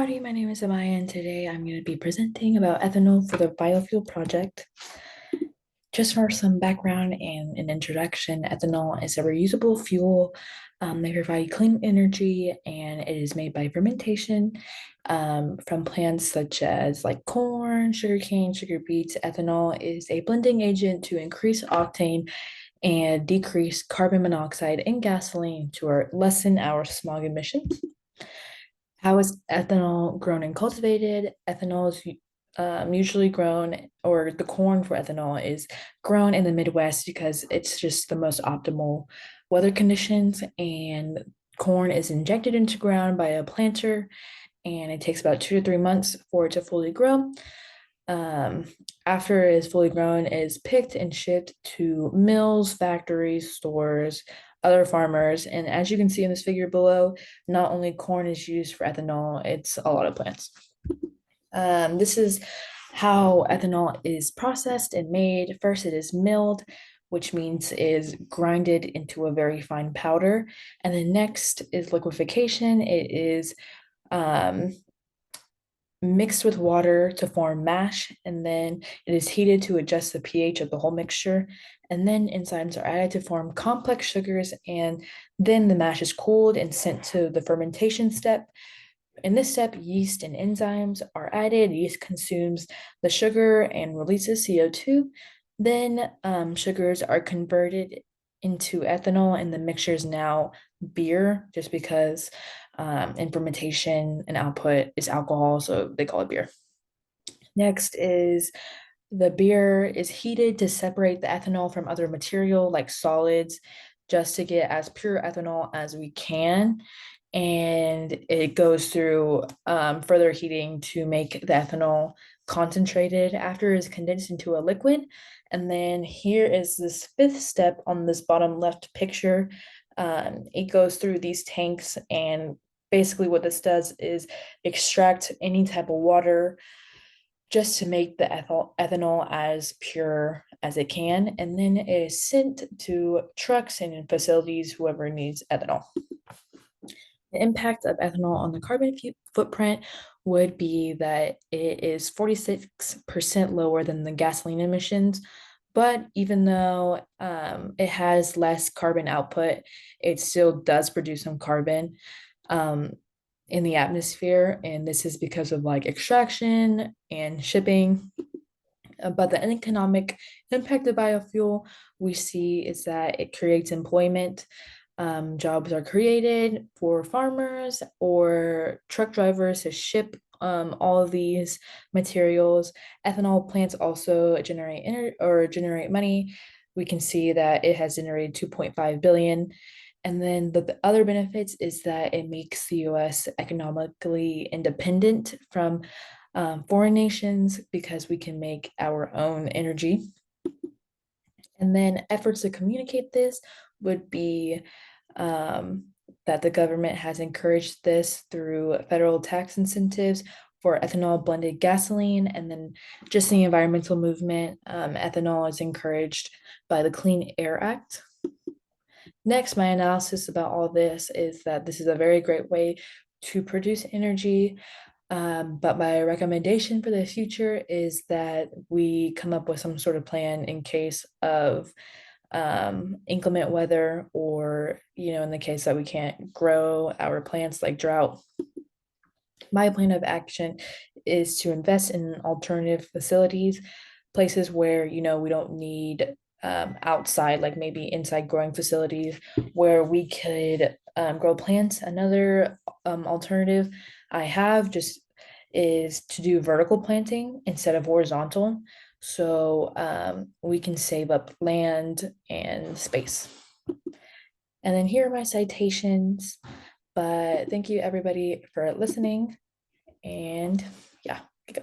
Howdy, my name is Amaya, and today I'm going to be presenting about ethanol for the biofuel project. Just for some background and an introduction, ethanol is a reusable fuel. They provide clean energy, and it is made by fermentation from plants such as like corn, sugarcane, sugar beets. Ethanol is a blending agent to increase octane and decrease carbon monoxide in gasoline to lessen our smog emissions. How is ethanol grown and cultivated? Ethanol is usually grown, or the corn for ethanol is grown in the Midwest because it's just the most optimal weather conditions. And corn is injected into ground by a planter, and it takes about 2 to 3 months for it to fully grow. Um, After it is fully grown, it is picked and shipped to mills, factories, stores, other farmers. And as you can see in this figure below, not only corn is used for ethanol, it's a lot of plants. This is how ethanol is processed and made. First, it is milled, which means is grinded into a very fine powder. And then next is liquefaction. It is um, mixed with water to form mash, and then it is heated to adjust the pH of the whole mixture. And then enzymes are added to form complex sugars, and then the mash is cooled and sent to the fermentation step. In this step, yeast and enzymes are added. Yeast consumes the sugar and releases CO2. Then sugars are converted into ethanol, and the mixture is now beer, just because in fermentation and output is alcohol, so they call it beer. Next is the beer is heated to separate the ethanol from other material like solids, just to get as pure ethanol as we can. And it goes through further heating to make the ethanol concentrated after it's condensed into a liquid. And then here is this fifth step on this bottom left picture. It goes through these tanks, and basically what this does is extract any type of water just to make the ethanol as pure as it can, and then it is sent to trucks and in facilities, whoever needs ethanol. The impact of ethanol on the carbon footprint would be that it is 46% lower than the gasoline emissions. But even though it has less carbon output, it still does produce some carbon um, in the atmosphere. And this is because of like extraction and shipping. But the economic impact of biofuel we see is that it creates employment. Jobs are created for farmers or truck drivers to ship all of these materials. Ethanol plants also generate money. We can see that it has generated 2.5 billion. And then the other benefits is that it makes the US economically independent from foreign nations because we can make our own energy. And then efforts to communicate this would be that the government has encouraged this through federal tax incentives for ethanol blended gasoline. And then just the environmental movement, ethanol is encouraged by the Clean Air Act. Next, my analysis about all this is that this is a very great way to produce energy. But my recommendation for the future is that we come up with some sort of plan in case of inclement weather, or, in the case that we can't grow our plants like drought. My plan of action is to invest in alternative facilities, places where, we don't need outside, like maybe inside growing facilities where we could grow plants. Another alternative I have just is to do vertical planting instead of horizontal. So we can save up land and space. And then here are my citations. But thank you everybody for listening. And yeah, go.